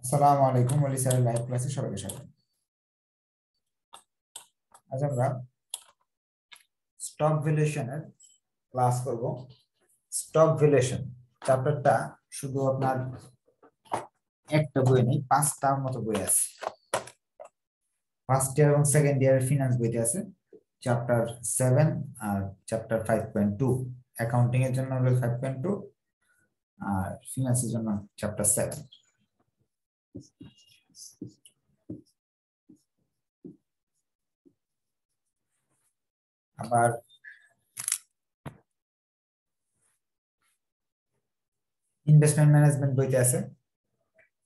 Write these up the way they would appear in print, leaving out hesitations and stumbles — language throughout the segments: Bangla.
আসসালামু আলাইকুম ওলি স্যার লাইভ ক্লাসে সবাইকে স্বাগত। আজ আমরা স্টক ভ্যালুয়েশনের ক্লাস করব। স্টক ভ্যালুয়েশন চ্যাপ্টারটা শুধু আপনার একটা বই নেই, 5টার মতো বই আছে। ফার্স্ট ইয়ার এবং সেকেন্ড ইয়ারের ফিনান্স বইতে আছে চ্যাপ্টার 7 আর চ্যাপ্টার 5.2। অ্যাকাউন্টিং এর জন্য হলো 5.2 আর ফিনান্সের জন্য চ্যাপ্টার 7। আবার ইনভেস্টমেন্ট ম্যানেজমেন্ট বইতে আছে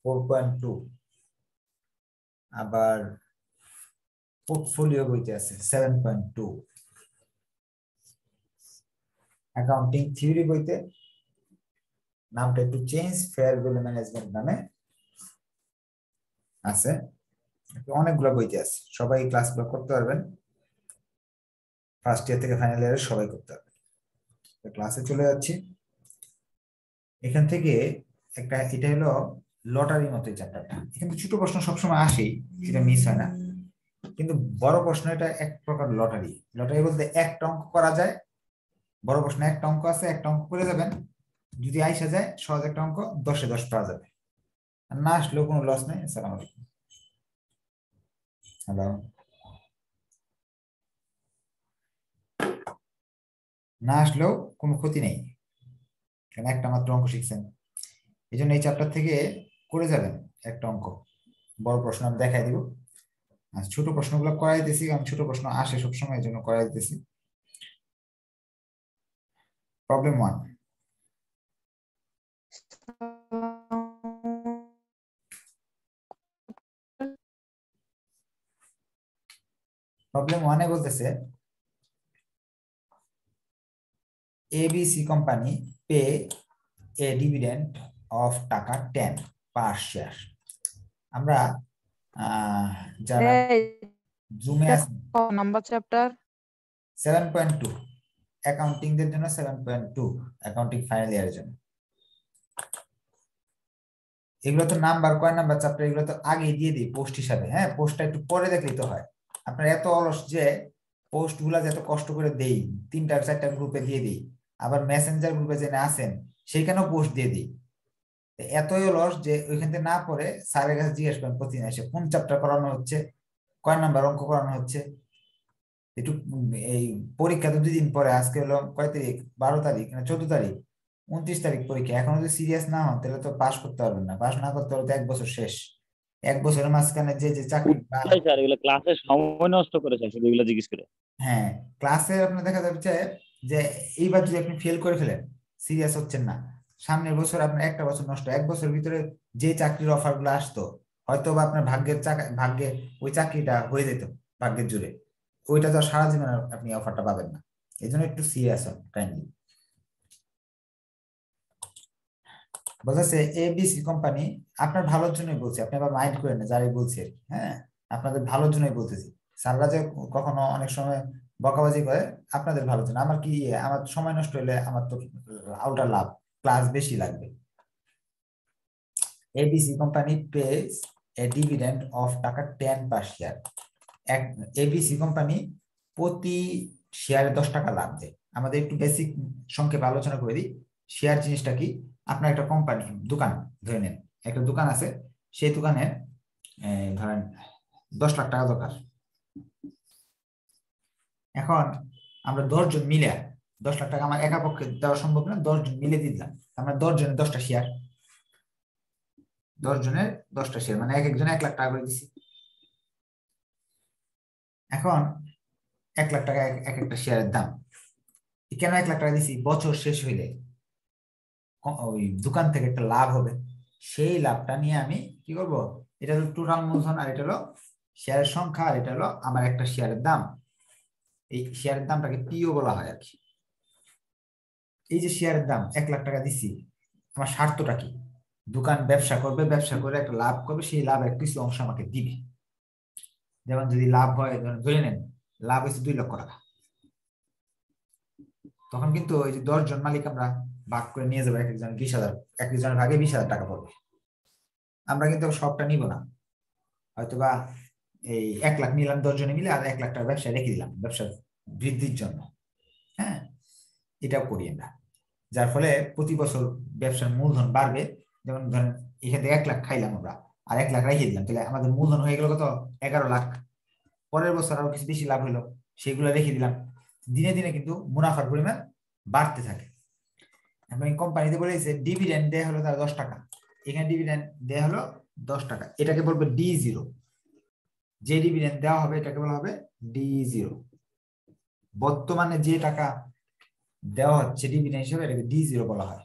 4.2। আবার পোর্টফোলিও বইতে আছে 7.2। অ্যাকাউন্টিং থিওরি বইতে নামটা একটু চেঞ্জ, ফেয়ার ভ্যালু ম্যানেজমেন্ট নামে আছে। অনেকগুলো বইতে আছে, সবাই ক্লাসগুলো করতে পারবেন। ফার্স্ট ইয়ার থেকে ফাইনাল ইয়ারে সবাই করতে পারবেন। ক্লাসে চলে যাচ্ছি। এখান থেকে এটা হলো লটারির মতো চ্যাপ্টারটা। এখানে ছোট প্রশ্ন সবসময় আসেই, এটা মিস হয় না, কিন্তু বড় প্রশ্ন এটা এক প্রকার লটারি। লটারি বলতে একটা অঙ্ক করা যায়। বড় প্রশ্ন একটা অঙ্ক আছে, একটা অঙ্ক করে যাবেন, যদি আইসা যায় সহজ একটা অঙ্ক 10-এ 10 পাওয়া যাবে। আর না আসলেও কোনো লস নেই। আসসালামু আলাইকুম। হ্যালো। না আসলেও কোনো ক্ষতি নেই, কারণ একটা মাত্র অঙ্ক শিখছেন। এই জন্য এই চ্যাপ্টার থেকে করে যাবেন একটা অঙ্ক। বড় প্রশ্ন আমি দেখাই দিব, আর ছোট প্রশ্নগুলো করাই দিতেছি, কারণ ছোট প্রশ্ন আসে সবসময়, এই জন্য করাই দিতেছি। প্রবলেম 1। প্রবলেম 1-এ বলতেছে ABC company pay A dividend of টাকা 10 পার শেয়ার। আমরা যারা জুমে এটা আছে নাম্বার চ্যাপ্টার 7.2, অ্যাকাউন্টিং দের জন্য 7.2, অ্যাকাউন্টিং ফাইনাল ইয়ারের জন্য। এগুলো তো নাম্বার, কয় নাম্বার চ্যাপ্টার, এগুলো তো আগে দিয়ে দিই পোস্ট হিসাবে। হ্যাঁ, পোস্টটা একটু পরে দেখলেই তো হয়। আপনার এত অলস যে পোস্ট গুলা যে এত কষ্ট করে দেই, 3টা 4টা গ্রুপে দিয়ে দিই, আবার মেসেঞ্জার গ্রুপে যে আছেন সেইখানেও পোস্ট দিয়ে দিই। এতই অলস যে ওইখান থেকে না পড়ে স্যারের কাছে জিজ্ঞেস করেন প্রতিদিন এসে কোন চ্যাপ্টার করানো হচ্ছে, কয় নাম্বার অঙ্ক করানো হচ্ছে। একটু এই পরীক্ষা তো 2 দিন পরে, আজকে হলো কয় তারিখ, 12 তারিখ না 14 তারিখ, 29 তারিখ পরীক্ষা। এখন যদি সিরিয়াস না হন তাহলে তো পাস করতে পারবেন না। পাস না করতে পারলে তো 1 বছর শেষ। 1 বছরের মাঝখানে যে যে চাকরি স্যার এগুলো ক্লাসে সময় নষ্ট করেছে শুধু এগুলো জিজ্ঞেস করে। হ্যাঁ, ক্লাসে আপনার দেখা যাচ্ছে যে এইবার যদি আপনি ফেল করে ফেলেন, সিরিয়াস হচ্ছেন না, সামনের বছর আপনার একটা বছর নষ্ট। 1 বছরের ভিতরে যে চাকরির অফার গুলো আসতো, হয়তো বা আপনার ভাগ্যে ওই চাকরিটা হয়ে যেত, ভাগ্যের জোরে। ওইটা তো আর সারা জীবন আপনি অফারটা পাবেন না। এই জন্য একটু সিরিয়াস হন কাইন্ডলি। বলতেছে এবিসি কোম্পানি, আপনার ভালোর জন্যই বলছি, আপনি আবার মাইন্ড করেন না যারাই বলছে। হ্যাঁ, আপনাদের ভালোর জন্যই বলতেছি। স্যাররা যে কখনো অনেক সময় বকাবাজি করে, আপনাদের ভালোর জন্য। আমার কি, আমার সময় নষ্ট হলে আমার তো আউটার লাভ, ক্লাস বেশি লাগবে। ABC company page A dividend of টাকা 10 পার শেয়ার। এবিসি কোম্পানি প্রতি শেয়ারে 10 টাকা লাভ দেয়। আমাদের একটু বেসিক সংক্ষেপে আলোচনা করে দিই। শেয়ার জিনিসটা কি। আপনার একটা কোম্পানি, দোকান ধরে নেন, একটা দোকান আছে, সেই দোকানে ধরেন 10 লাখ টাকা দরকার। এখন আমরা 10 জন মিলে, 10 লাখ টাকা আমার একা পক্ষে দেওয়া সম্ভব না, 10 জন মিলে দিলাম। আমরা 10 জনের 10টা শেয়ার, 10 জনের 10টা শেয়ার, মানে এক একজনে 1 লাখ টাকা করে দিছি। এখন 1 লাখ টাকা এক একটা শেয়ারের দাম। কেন 1 লাখ টাকা দিছি, বছর শেষ হইলে ওই দোকান থেকে একটা লাভ হবে, সেই লাভটা নিয়ে আমি কি করব, এটা হলো টোটাল মূলধন, আর এটা হলো শেয়ারের সংখ্যা, আর এটা হলো আমার একটা শেয়ারের দাম। এই শেয়ারের দামটাকে পিও বলা হয় আর কি। এই যে শেয়ারের দাম 1 লাখ টাকা দিছি, আমার স্বার্থটা কি, দোকান ব্যবসা করবে, ব্যবসা করে একটা লাভ করবে, সেই লাভের কিছু অংশ আমাকে দিবে। যেমন যদি লাভ হয়, ধরে নেন লাভ হয়েছে 2 লক্ষ টাকা, তখন কিন্তু ওই যে 10 জন মালিক আমরা ভাগ করে নিয়ে যাবো, এক একজন 20,000, এক একজনের ভাগে 20,000 টাকা পড়বে। আমরা কিন্তু সবটা নিব না, হয়তোবা এই 1 লাখ নিলাম 10 জনে মিলে, আর 1 লাখ টাকা ব্যবসায় রেখে দিলাম ব্যবসা বৃদ্ধির জন্য। হ্যাঁ, এটাও করি আমরা, যার ফলে প্রতি বছর ব্যবসার মূলধন বাড়বে। যেমন ধরেন এখান থেকে 1 লাখ খাইলাম আমরা, আর 1 লাখ রেখে দিলাম, তাহলে আমাদের মূলধন হয়ে গেল কত? 11 লাখ। পরের বছর আরো কিছু বেশি লাভ হলো, সেগুলো রেখে দিলাম। দিনে দিনে কিন্তু মুনাফার পরিমাণ বাড়তে থাকে। এবং কোম্পানিতে বলেছে ডিভিডেন্ড দেয়া হলো তার 10 টাকা, এখানে ডিভিডেন্ড দেয়া হলো 10 টাকা, এটাকে বলবে D0। যে ডিভিডেন্ড দেওয়া হবে এটাকে বলা হবে D0। বর্তমানে যে টাকা দেওয়া হচ্ছে ডিভিডেন্ড হিসেবে এটাকে D0 বলা হয়।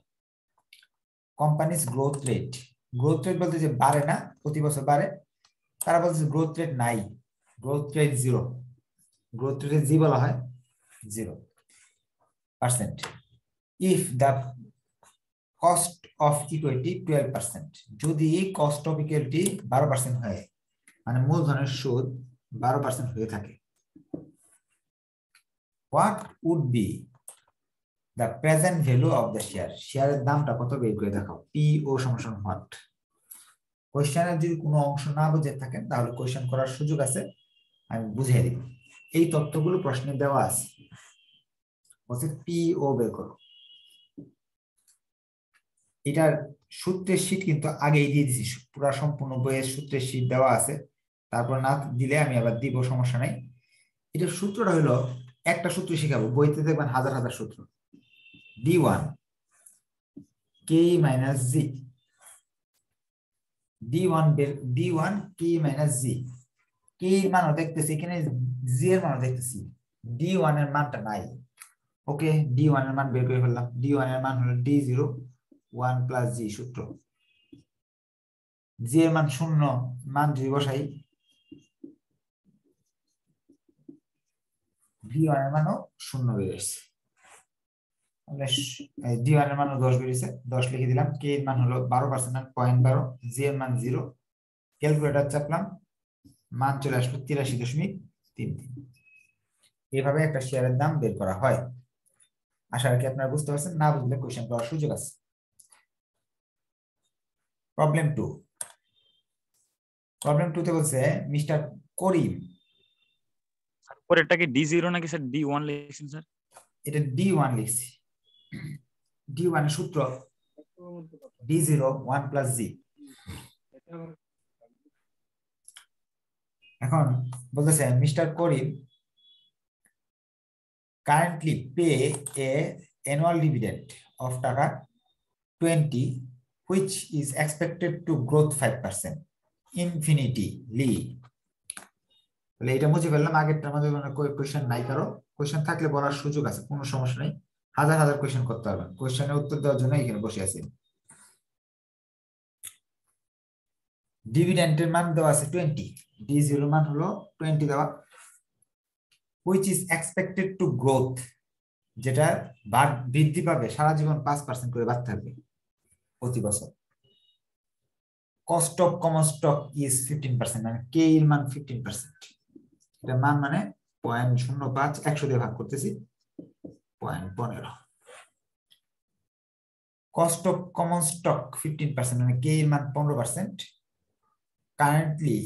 Companies growth rate, growth rate বলতে যে বাড়ে না, প্রতি বছর বাড়ে, তারা বলছে গ্রোথ রেট নাই, গ্রোথ রেট 0। গ্রোথ রেট জি বলা হয় 0%। If the cost of equity 12%, যদি কস্ট অফ ইকুইটি 12% হয়, মানে মূলধনের সুদ 12% হয়ে থাকে, what would be the present value of the share, শেয়ারের দামটা কত বের করে দেখাও। পি ও সমান হোয়াট। কোয়েশ্চেনের যদি কোনো অংশ না বুঝে থাকেন তাহলে কোয়েশ্চেন করার সুযোগ আছে, আমি বুঝিয়ে দিব। এই তথ্যগুলো প্রশ্নে দেওয়া আছে, বলছে পি ও বের করো। এটার সূত্রের শীট কিন্তু আগেই দিয়ে দিছি, পুরো সম্পূর্ণ বইয়ের সূত্রের শীট দেওয়া আছে, তারপর না দিলে আমি আবার দিব, সমস্যা নাই। এটার সূত্রটা হলো, একটা সূত্র শিখাবো, বইতে দেখবেন হাজার হাজার সূত্র। D1 K মাইনাস জি, D1 K মাইনাস জি, কে এর মানও দেখতেছি এখানে, জি এর মানও দেখতেছি, D1 এর মানটা নাই। ওকে, D1 এর মান বের করে ফেললাম। D1 এর মান হলো D0 1 প্লাস জি সূত্র। জি এর মান 0, মান যদি বসাই D1 এর মানও 0 বেরিয়েছে, D1 এর মানও 10 বেরিয়েছে, 10 লিখে দিলাম। কে এর মান হলো 12%, 0.12, জি এর মান 0, ক্যালকুলেটর চাপলাম, মান চলে আসলো 83.33। এইভাবে একটা শেয়ারের দাম বের করা হয়। আশা রাখি আপনারা বুঝতে পারছেন, না বুঝলে কোশ্চেন করার সুযোগ আছে। প্রবলেম 2, প্রবলেম 2 তে বলছে মিস্টার করিম, পরেরটা কি D0 নাকি স্যার D1 লিখছেন স্যার? এটা D1 লিখছি। D1 এর সূত্র D0 1 প্লাস জি। এখন বলতেছে mister Karim currently pay A annual dividend of টাকা 20 which is expected to growth 5% infinitely। তাহলে এটা মুছে ফেললাম, আগেরটার মধ্যে কোনো কোয়েশ্চেন নাই, কারো কোয়েশ্চেন থাকলে বলার সুযোগ আছে, কোনো সমস্যা নেই, হাজার হাজার কোয়েশ্চেন করতে পারবেন। কোয়েশ্চেনের উত্তর দেওয়ার জন্য এখানে বসে আছি। ডিভিডেন্ডের মান দেওয়া আছে 20, D0 মান হলো 20 দেওয়া, which is expected to growth, যেটা বৃদ্ধি পাবে সারা জীবন 5% করে বাড়তে থাকবে প্রতি বছর। Cost of common stock is 15%, মানে কে এর মান 15%, এটা মান মানে 0.05, 100 দিয়ে ভাগ করতেছি 0.15। কস্ট অফ কমন স্টক 15%, মানে কে এর মান 15%। Currently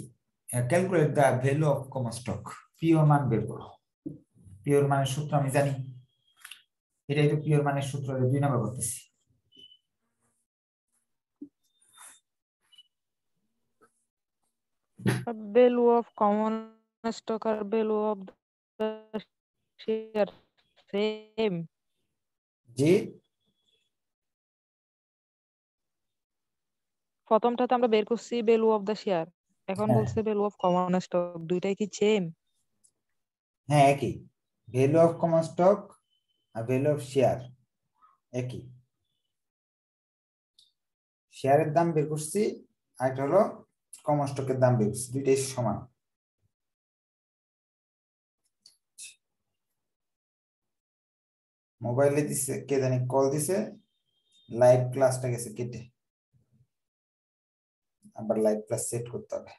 calculate the value of common stock, pure মান বের করো। পিওর মানের সূত্র আমি জানি, এটাই তো পিওর মানের সূত্র, 2 নাম্বার করতেছি। value of common stock or value of the share same? জি, প্রথমটাতে আমরা বের করছি value of the share, এখন হ্যাঁ বলছে value of common stock, দুইটাই কি সেম? হ্যাঁ একই, ভ্যালু অফ কমন স্টক আর ভ্যালু অফ শেয়ার একই। শেয়ারের দাম বের করছি, আর একটা হলো কমন স্টকের দাম বের করছি, দুইটাই সমান। মোবাইলে দিছে, কে জানি কল দিছে, লাইভ ক্লাসটা গেছে কেটে, আবার লাইভ ক্লাস সেট করতে হবে।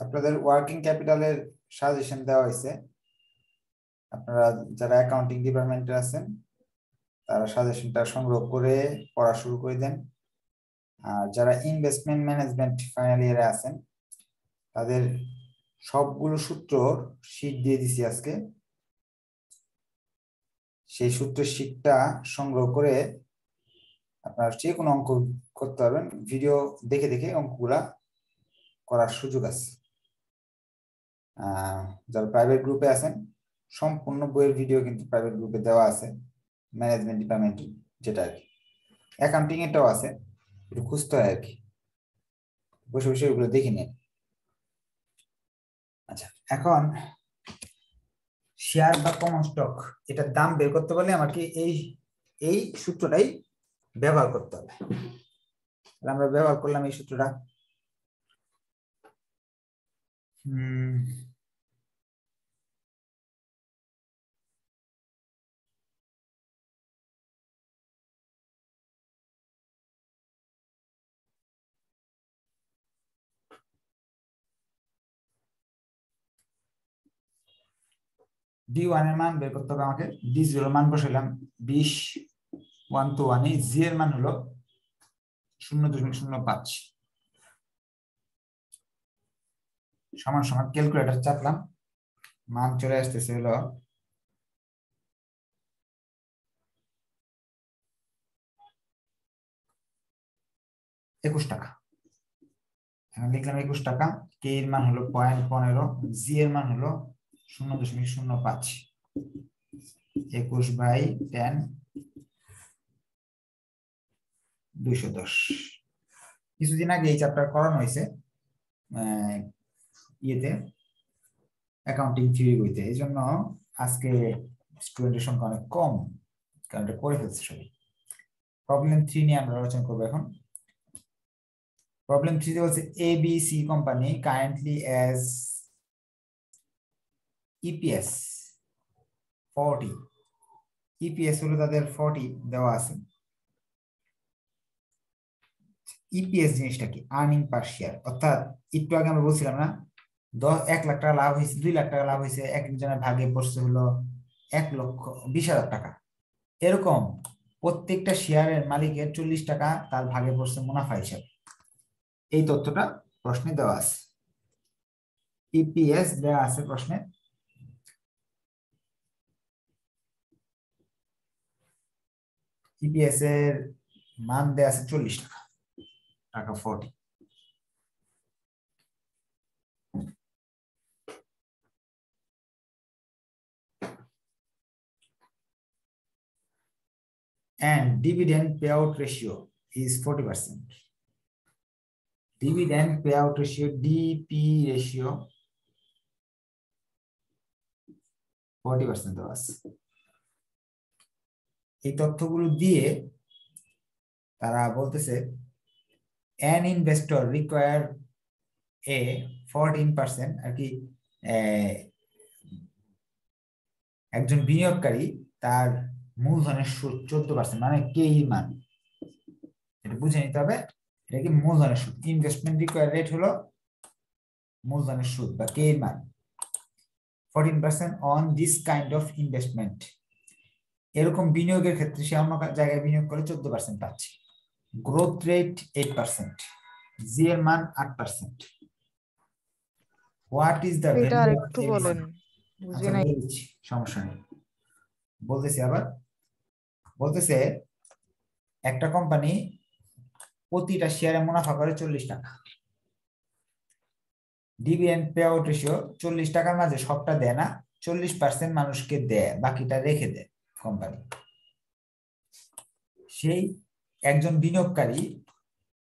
আপনাদের ওয়ার্কিং ক্যাপিটালের সাজেশন দেওয়া হয়েছে, আপনারা যারা অ্যাকাউন্টিং ডিপার্টমেন্টে আছেন তারা সাজেশনটা সংগ্রহ করে পড়া শুরু করে দেন। আর যারা ইনভেস্টমেন্ট ম্যানেজমেন্ট ফাইনাল ইয়ারে আছেন তাদের সবগুলো সূত্র শীট দিয়ে দিছি আজকে। সেই সূত্রের শীটটা সংগ্রহ করে আপনার যে কোনো অঙ্ক করতে পারবেন, ভিডিও দেখে দেখে অঙ্কগুলা করার সুযোগ আছে। যারা প্রাইভেট গ্রুপে আছেন সম্পূর্ণ বইয়ের ভিডিও কিন্তু প্রাইভেট গ্রুপে দেওয়া আছে, ম্যানেজমেন্ট ডিপার্টমেন্ট যেটা আর কি, অ্যাকাউন্টিং এটাও আছে, একটু খুঁজতে হয় আর কি, বসে বসে ওগুলো দেখে নিন। আচ্ছা, এখন শেয়ার বা কমন স্টক এটার দাম বের করতে পারলে আমাকে এই সূত্রটাই ব্যবহার করতে হবে। আমরা ব্যবহার করলাম এই সূত্রটা। D1 এর মান বের করতে হবে আমাকে। D0 এর মান বসাইলাম 20, 1 to 1 জি এর মান হলো 0.05 সমান সমান ক্যালকুলেটর চাপলাম, মান চলে আসতেছে হলো 21 টাকা। এখন লিখলাম 21 টাকা, কে এর মান হলো 0.15, জি এর মান হলো 0.05, 21/10 210। কিছুদিন আগে এই চ্যাপ্টার করানো হয়েছে ইয়েতে অ্যাকাউন্টিং থিওরি বইতে, এই জন্য আজকে স্টুডেন্টের সংখ্যা অনেক কম, কারণ এটা করে ফেলছে সবাই। প্রবলেম 3 নিয়ে আমরা আলোচনা করবো এখন। প্রবলেম 3 বলছে ABC company currently as EPS 40, EPS হলো তাদের 40 দেওয়া আছে। ইপিএস জিনিসটা কি? আর্নিং পার শেয়ার, অর্থাৎ একটু আগে আমরা বলছিলাম না 1 লাখ টাকা লাভ হয়েছে, 2 লাখ টাকা লাভ হয়েছে, একজনের ভাগে পড়ছে হলো 1,20,000 টাকা। এরকম প্রত্যেকটা শেয়ারের মালিকের 40 টাকা তার ভাগে পড়ছে মুনাফা হিসাবে। এই তথ্যটা প্রশ্নে দেওয়া আছে, ইপিএস দেওয়া আছে প্রশ্নে। ইপিএস এর মান দেওয়া আছে 40 টাকা, টাকা 40। And dividend payout ratio is 40%. Dividend payout ratio, DP ratio 40% দেওয়া আছে। এই তথ্যগুলো দিয়ে তারা বলতেছে an investor require a 14% আর কি, একজন বিনিয়োগকারী তার মূলধনের সুদ 14%, মানে কে এর মান, এটা বুঝে নিতে হবে। এটা কি মূলধনের সুদ, ইনভেস্টমেন্ট রিকোয়ার্ড রেট হলো মূলধনের সুদ বা কে এর মান। 14% on this kind of investment, এরকম বিনিয়োগের ক্ষেত্রে সে অন্য জায়গায় বিনিয়োগ করে 14% পাচ্ছে। গ্রোথ রেট 8%, জি এর মান 8%। হোয়াট ইজ দ্য এটা ভ্যালু? আরেকটু বলেন, বুঝি আচ্ছা নাই। বলছি, সমস্যা নেই, বলতেছি আবার। বলতেছে একটা কোম্পানি প্রতিটা শেয়ারে মুনাফা করে 40 টাকা, ডিভিডেন্ড পে আউট রেশিও 40 টাকার মাঝে সবটা দেয় না, 40% মানুষকে দেয়, বাকিটা রেখে দেয় কোম্পানি। সেই একজন বিনিয়োগকারী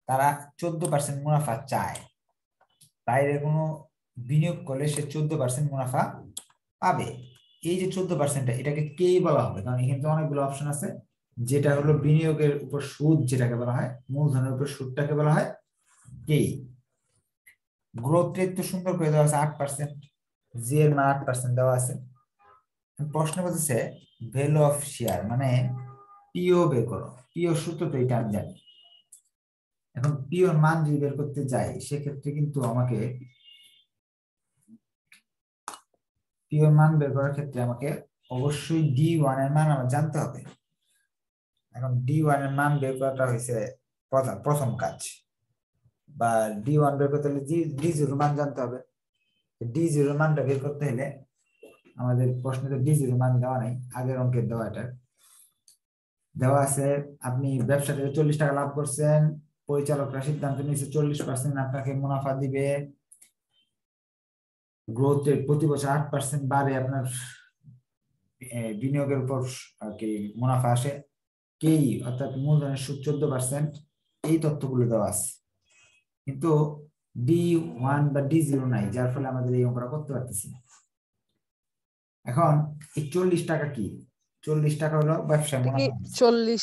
তারা 14% মুনাফা চায়, বাইরে কোনো বিনিয়োগ করলে সে 14% মুনাফা পাবে। এই যে 14%টা, এটাকে কে বলা হবে? কারণ এখানে অনেকগুলো অপশন আছে, যেটা হলো বিনিয়োগের উপর সুদ, যেটাকে বলা হয় মূলধনের উপর সুদটাকে বলা হয় কে। গ্রোথ রেট তো সুন্দর করে দেওয়া আছে 8%, জি এর মান 8% দেওয়া আছে। প্রশ্ন বলতেছে ভ্যালু অফ শেয়ার, মানে পিও বের করো। পিও সূত্র তো এটা আমি জানি। এখন পিওর মান যদি বের করতে যাই, সেক্ষেত্রে কিন্তু আমাকে পিওর মান বের করার ক্ষেত্রে আমাকে অবশ্যই D1 এর মান আমার জানতে হবে। এখন D1 এর মান বের করাটা হয়েছে প্রথম কাজ। বা D1 বের করতে হলে D0 মান জানতে হবে। D0 মানটা বের করতে হলে আমাদের প্রশ্নে তো D0 মান দেওয়া নাই, আগের অঙ্কের দেওয়া, এটা দেওয়া আছে। আপনি ব্যবসা থেকে 40 টাকা লাভ করছেন, পরিচালকরা সিদ্ধান্ত নিয়েছে 40% আপনাকে মুনাফা দিবে, গ্রোথ রেট প্রতি বছর 8% বাড়ে, আপনার বিনিয়োগের উপর কি মুনাফা আসে, কেই অর্থাৎ মূলধনের সুদ 14%, এই তথ্যগুলো দেওয়া আছে। কিন্তু D1 বা D0 নাই, যার ফলে আমাদের এই অঙ্কটা করতে পারতেছি না। এখন এই 40 টাকা কি? 40 টাকা হলো ব্যবসায় মুনাফা। 40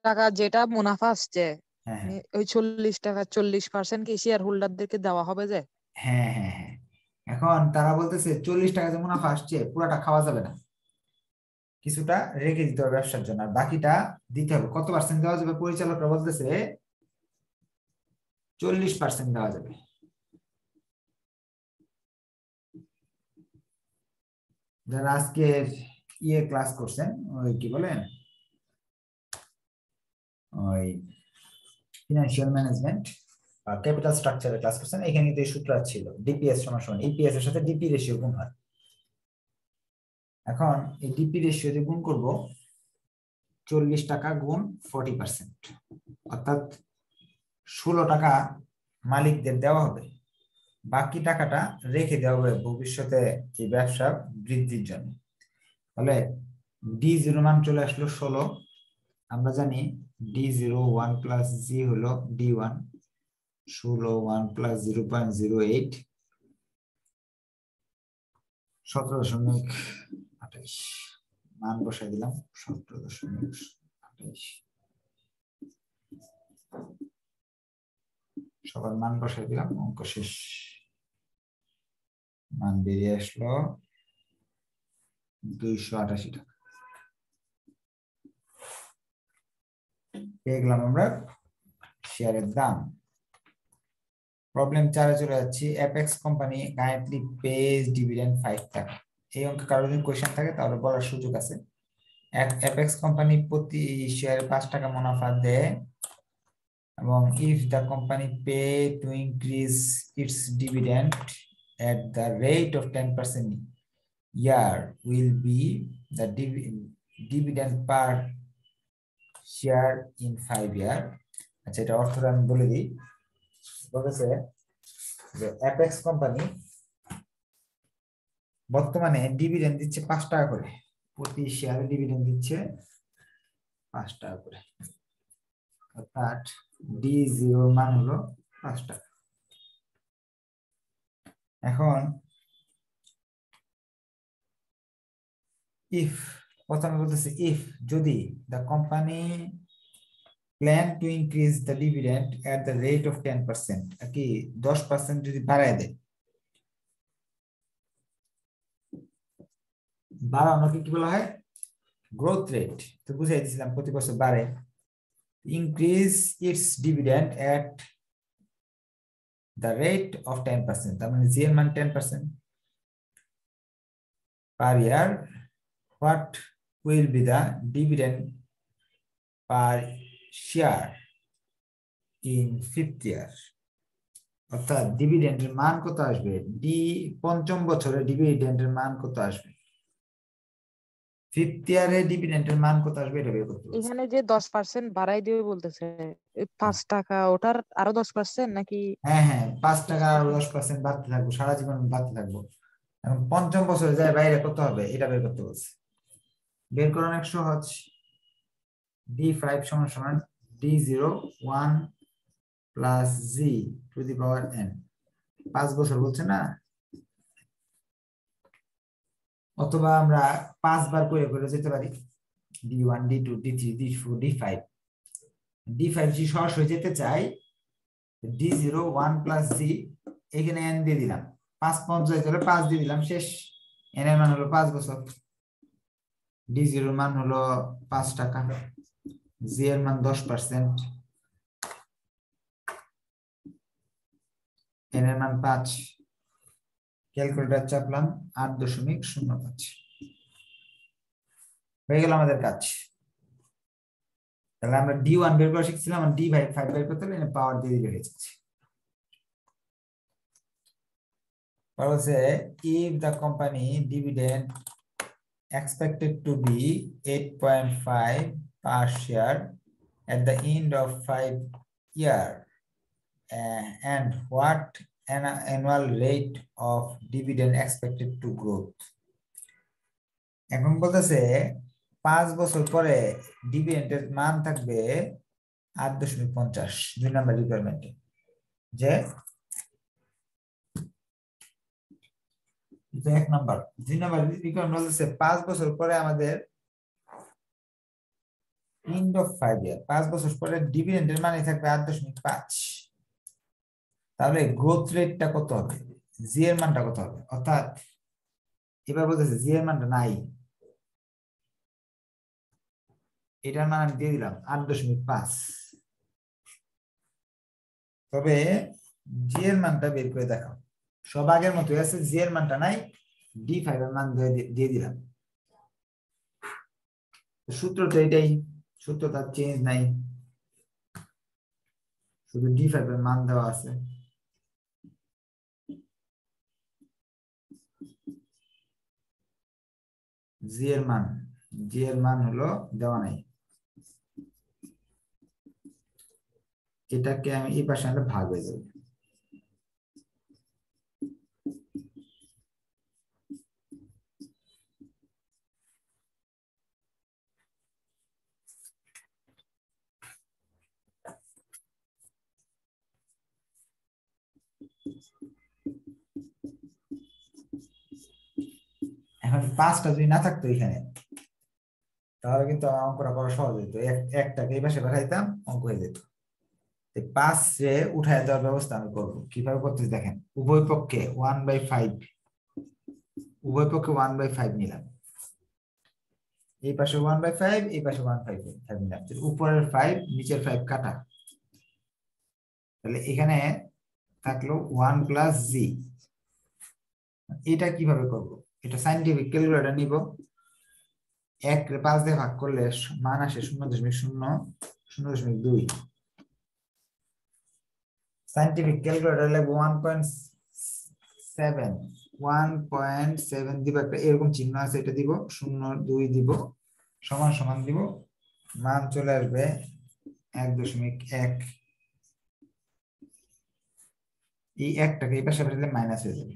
টাকা যেটা মুনাফা আসছে, হ্যাঁ হ্যাঁ ওই 40 টাকা 40% কি শেয়ার হোল্ডারদেরকে দেওয়া হবে যে? হ্যাঁ হ্যাঁ হ্যাঁ। এখন তারা বলতেছে 40 টাকা যে মুনাফা আসছে পুরাটা খাওয়া যাবে না, কিছুটা রেখে দিতে হবে ব্যবসার জন্য, আর বাকিটা দিতে হবে। কত পার্সেন্ট দেওয়া যাবে? পরিচালকরা বলতেছে 40% দেওয়া যাবে। যারা আজকের ক্লাস করছেন, ওই কি বলেন, ওই ফিনান্সিয়াল ম্যানেজমেন্ট বা ক্যাপিটাল স্ট্রাকচারের ক্লাস করছেন, এখানে কিন্তু এই সূত্র ছিল ডিপিএস সমান ইপিএস এর সাথে ডিপি রেশিও গুণ হয়। এখন এই ডিপি রেশিও দিয়ে গুণ করব 40 টাকা গুণ 40%, অর্থাৎ 16 টাকা মালিকদের দেওয়া হবে, বাকি টাকাটা রেখে দেওয়া হবে ভবিষ্যতে এই ব্যবসা বৃদ্ধির জন্য। তাহলে D0 মান চলে আসলো 16। আমরা জানি D0 1 প্লাস G হলো D1, 16 1 প্লাস 0.08 17.28, মান বসাই দিলাম 17.28, সবার মান বসাই দিলাম, অঙ্ক শেষ। মান বেরিয়ে আসলো 288 টাকা। পেয়ে গেলাম আমরা শেয়ারের দাম। প্রবলেম 4 চলে যাচ্ছি। Apex company currently page dividend 5 টাকা। এই অঙ্কে কারো যদি কোয়েশ্চেন থাকে তাহলে বলার সুযোগ আছে। অ্যাপেক্স কোম্পানি প্রতি শেয়ারে 5 টাকা মুনাফা দেয়, এবং if the company pay to increase its dividend at the rate of 10% year will be the dividend per share in 5 year. আচ্ছা, এটা অর্থটা আমি বলে দিই। বলেছে যে অ্যাপেক্স কোম্পানি বর্তমানে ডিভিডেন্ড দিচ্ছে 5 টাকা করে, প্রতি শেয়ারে ডিভিডেন্ড দিচ্ছে 5 টাকা করে, অর্থাৎ D0 মান হলো 5 টাকা। এখন ইফ, প্রথমে বলতেছে ইফ যদি the company plan to increase the dividend at the rate of 10%, কি 10% যদি বাড়ায় দেয়, বাড়ানোকে কি বলা হয়? Growth rate. তো বুঝাই দিয়েছিলাম প্রতি বছর বাড়ে। Increase its dividend at the rate of 10%, তার মানে জি এর মান 10% per year, what will be the dividend per share in 5th year, অর্থাৎ ডিভিডেন্ডের মান কত আসবে, পঞ্চম বছরে ডিভিডেন্ডের মান কত আসবে, 5th ইয়ারে ডিভিডেন্ডের মান কত আসবে, এটা বের করতে বলছে। এখানে যে 10% বাড়াই দিবে বলতেছে, 5 টাকা ওটার আরো 10% নাকি? হ্যাঁ হ্যাঁ, 5 টাকা আর 10% বাড়তে থাকবো, সারা জীবন বাড়তে থাকবো। এখন পঞ্চম বছরে যায় বাইরে কত হবে, এটা বের করতে বলছে। বের করা অনেক সহজ। D5 সমান সমান D0 1 plus G to the power n, 5 বছর বলছে না, অথবা আমরা 5 বার করে করে যেতে পারি, D1 D2 D3 D4 D5। D5 জি সরাসরি যেতে চাই, D0 1 প্লাস G, এখানে n দিয়ে দিলাম, 5 পঞ্চাশ ধরে 5 দিয়ে দিলাম, শেষ। n এর মান হলো 5 বছর, D0 এর মান হলো 5 টাকা, G এর মান 10%, n এর মান 5, ক্যালকুলেটর চাপলাম 8.05 হয়ে গেল আমাদের কাজ। তাহলে আমরা D1 বের করা শিখছিলাম, আর D5 বের করতে হলে পাওয়ার দিয়ে দিলে হয়ে যাচ্ছে। বলছে if the company dividend expected to be 8.5 per share at the end of 5 year, and what an annual rate of dividend expected to growth. এখন বলতেছে 5 বছর পরে ডিভিডেন্ডের মান থাকবে 8.50, 2 নাম্বার রিকোয়ারমেন্টে, যে 1 নাম্বার 2 নাম্বার রিকোয়ারমেন্ট বলতেছে 5 বছর পরে আমাদের এন্ড অফ 5 ইয়ার, 5 বছর পরে ডিভিডেন্ডের মানে থাকবে 8.5। তাহলে গ্রোথ রেটটা কত হবে, জি এর মানটা কত হবে? অর্থাৎ এবার বলতেছে জি এর মানটা নাই, এটার মান আমি দিয়ে দিলাম 8.5। তবে জি এর মানটা বের করে দেখাও। সব আগের মতো আছে, জি এর মানটা নাই, D5 এর মান দিয়ে দিলাম। সূত্র তো এটাই, সূত্র তার চেঞ্জ নাই, শুধু D5 এর মান দেওয়া আছে। জি এর মান হলো দেওয়া নাই, এটাকে আমি এই পাশে আনলে ভাগ হয়ে যাবে। এখন 5টা যদি না থাকতো এখানে, তাহলে কিন্তু অঙ্কটা করা সহজ হতো। একটাকে এই পাশে পাঠাইতাম, অঙ্ক হয়ে যেত। 5 রে উঠায় দেওয়ার ব্যবস্থা আমি করবো। কিভাবে করতেছি দেখেন, উভয় পক্ষে 1/5 নিলাম। এই পাশে 1/5, এই পাশে 1/5 নিলাম। উপরের 5 নিচের 5 কাটা, তাহলে এখানে থাকলো 1 + g। এটা কিভাবে করব? এটা সাইন্টিফিক ক্যালকুলেটর নিব, 1 রে 5 দিয়ে ভাগ করলে মান আসে 0.2। সাইন্টিফিক ক্যালকুলেটর লাগবে 1.7 দিব, একটা এরকম চিহ্ন আছে, এটা দিব, 0.2 দিব, সমান সমান দিব, মান চলে আসবে 1.1। এই একটাকে এই পাশে পাঠালে মাইনাস হয়ে যাবে।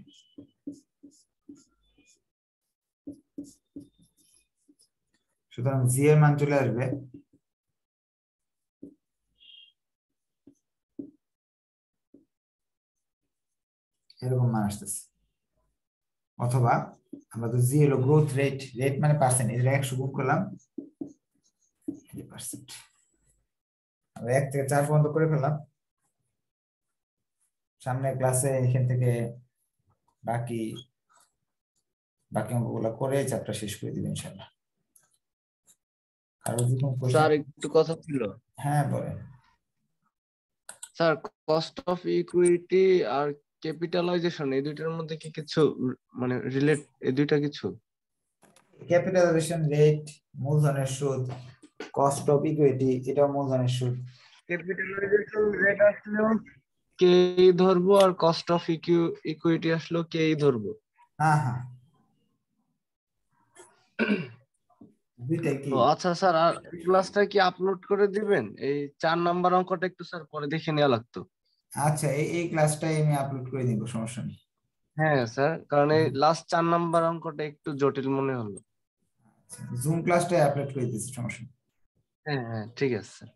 সুতরাং জি এর মান চলে আসবে এরকম মান আসতেছে। অথবা আমরা তো জি হলো গ্রোথ রেট, রেট মানে পার্সেন্ট, এর 100 গুণ করলাম পার্সেন্ট। আমরা 1 থেকে 4 পর্যন্ত করে ফেললাম। সামনের ক্লাসে এখান থেকে বাকি অঙ্কগুলো করে চ্যাপ্টার শেষ করে দিবেন ইনশাআল্লাহ। আর যদি কোনো কোশ্চেন, স্যার একটু কথা ছিল। হ্যাঁ বলেন। স্যার কস্ট অফ ইকুইটি আর ক্যাপিটালাইজেশন এই দুইটার মধ্যে কি কিছু মানে রিলেট, এই দুইটা কিছু? ক্যাপিটালাইজেশন রেট মূলধনের সুদ, কস্ট অফ ইকুইটি এটা মূলধনের সুদ। ক্যাপিটালাইজেশন রেট আসলেও কেই ধরবো আর কস্ট অফ ইকুইটি আসলেও কেই ধরবো। হ্যাঁ হ্যাঁ, দুইটাই কি? তো আচ্ছা স্যার, আর ক্লাসটা কি আপলোড করে দিবেন? এই 4 নাম্বার অঙ্কটা একটু স্যার পরে দেখে নেওয়া লাগতো। আচ্ছা, এই ক্লাসটাই আমি আপলোড করে দিব, সমস্যা নেই। হ্যাঁ স্যার, কারণ এই লাস্ট 4 নাম্বার অঙ্কটা একটু জটিল মনে হলো। জুম ক্লাসটাই আপলোড করে দিচ্ছি, সমস্যা নেই। হ্যাঁ হ্যাঁ ঠিক আছে স্যার।